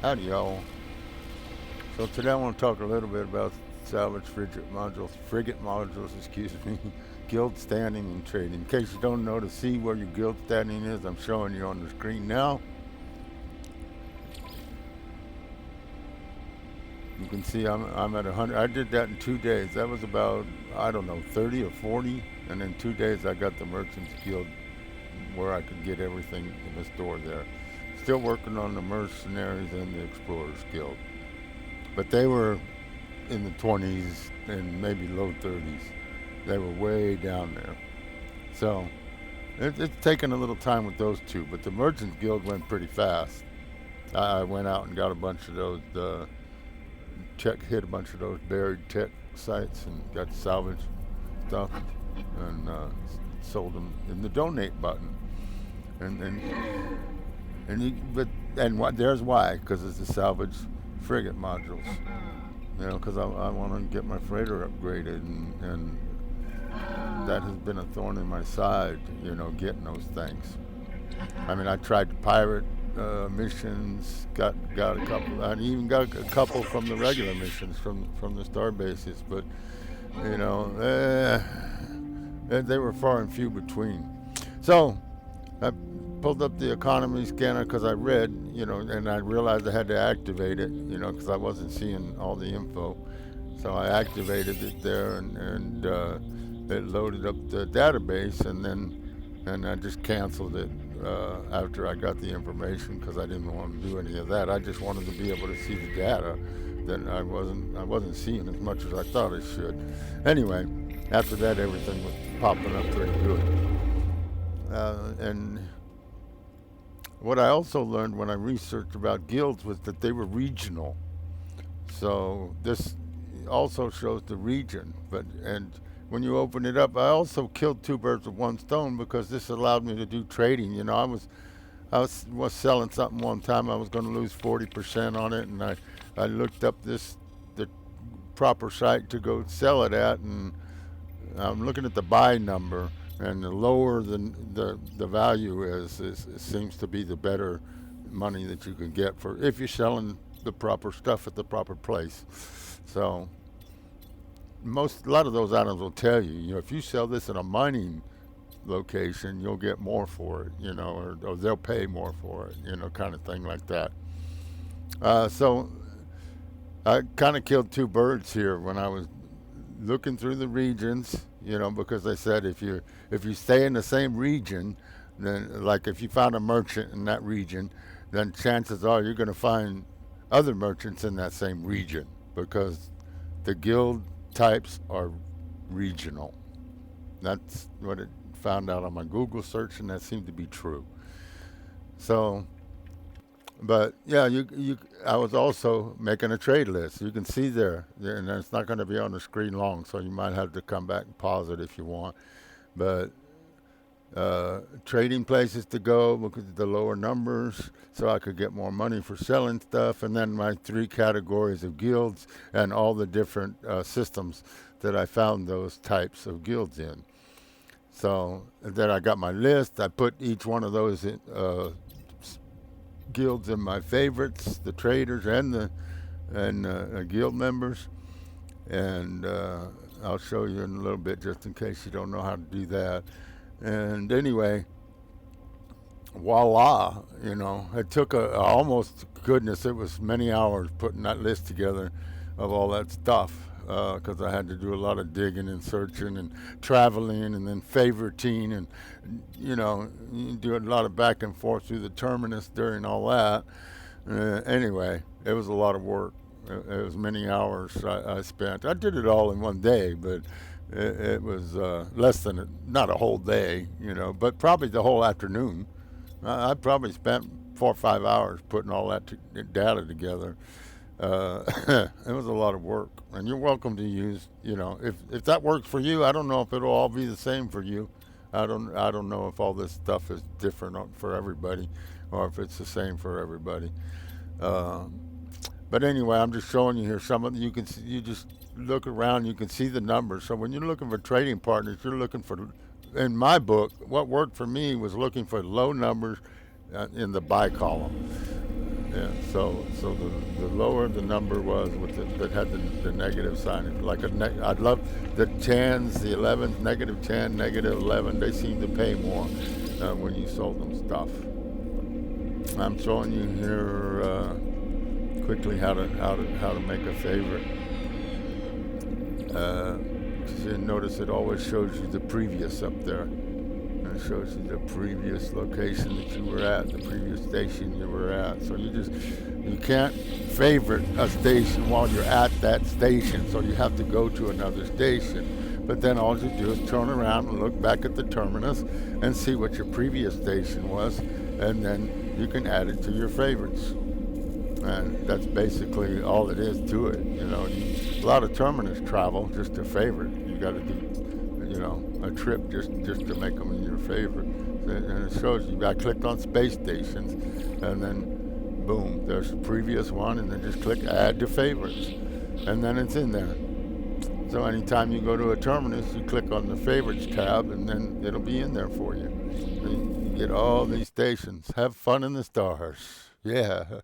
Howdy, y'all. So today I want to talk a little bit about salvage frigate modules, excuse me, guild standing and trading. In case you don't know, to see where your guild standing is, I'm showing you on the screen now. You can see I'm at 100. I did that in 2 days. That was about, I don't know, 30 or 40. And in 2 days I got the Merchants Guild where I could get everything in the store there. Still working on the Mercenaries and the Explorers Guild. But they were in the 20s and maybe low 30s. They were way down there. So it's taken a little time with those two, but the Merchants Guild went pretty fast. I went out and got a bunch of those, hit a bunch of those buried tech sites and got salvage stuff and sold them in the donate button. And and you, but and what there's why, because it's the salvage frigate modules. Because I want to get my freighter upgraded, and that has been a thorn in my side, getting those things. I mean, I tried to pirate missions, got a couple, I even got a couple from the regular missions from the star bases, but you know, they were far and few between. So I pulled up the economy scanner because I read, and I realized I had to activate it, because I wasn't seeing all the info. So I activated it there, and it loaded up the database, and I just canceled it after I got the information because I didn't want to do any of that. I just wanted to be able to see the data that I wasn't seeing as much as I thought I should. Anyway, after that, everything was popping up pretty good. And what I also learned when I researched about guilds was that they were regional. So this also shows the region. And when you open it up, I also killed two birds with one stone because this allowed me to do trading. I was selling something one time. I was going to lose 40% on it, and I looked up the proper site to go sell it at, and I'm looking at the buy number, and the lower the value is, it seems to be the better money that you can get for if you're selling the proper stuff at the proper place. So a lot of those items will tell you, if you sell this in a mining location, you'll get more for it, or they'll pay more for it, kind of thing like that. So I kind of killed two birds here when I was looking through the regions, because they said if you stay in the same region, then like if you found a merchant in that region, then chances are you're going to find other merchants in that same region because the guild types are regional. That's what it found out on my Google search, and that seemed to be true. So, but yeah, I was also making a trade list. You can see there, and it's not going to be on the screen long, so you might have to come back and pause it if you want. But trading places to go because of the lower numbers, so I could get more money for selling stuff, and then my three categories of guilds and all the different systems that I found those types of guilds in. So then I got my list. I put each one of those guilds in my favorites, the traders and guild members, and I'll show you in a little bit just in case you don't know how to do that. And anyway, voila, it took almost, goodness, it was many hours putting that list together of all that stuff because I had to do a lot of digging and searching and traveling and then favoriting and, you do a lot of back and forth through the terminus during all that. Anyway, it was a lot of work. It was many hours I spent. I did it all in one day, but it was less than not a whole day, but probably the whole afternoon. I probably spent 4 or 5 hours putting all that data together. It was a lot of work, and you're welcome to use, if that works for you. I don't know if it'll all be the same for you. I don't know if all this stuff is different for everybody, or if it's the same for everybody. Uh, but anyway, I'm just showing you here some of you can see, you just look around, you can see the numbers. So when you're looking for trading partners, you're looking for, in my book, what worked for me was looking for low numbers in the buy column. Yeah, so the lower the number was with that had the negative sign, like I'd love the 10s, the 11s, negative 10, negative 11. They seem to pay more when you sold them stuff. I'm showing you here quickly how to make a favorite. Uh, you notice it always shows you the previous up there. And it shows you the previous location that you were at, the previous station you were at. So you can't favorite a station while you're at that station. So you have to go to another station. But then all you do is turn around and look back at the terminus and see what your previous station was, and then you can add it to your favorites. And that's basically all it is to it. A lot of terminus travel just to favorite. You got to do, a trip just to make them in your favorite. And it shows you. I clicked on space stations, and then boom, there's the previous one, and then just click add to favorites, and then it's in there. So anytime you go to a terminus, you click on the favorites tab, and then it'll be in there for you. And you get all these stations. Have fun in the stars. Yeah.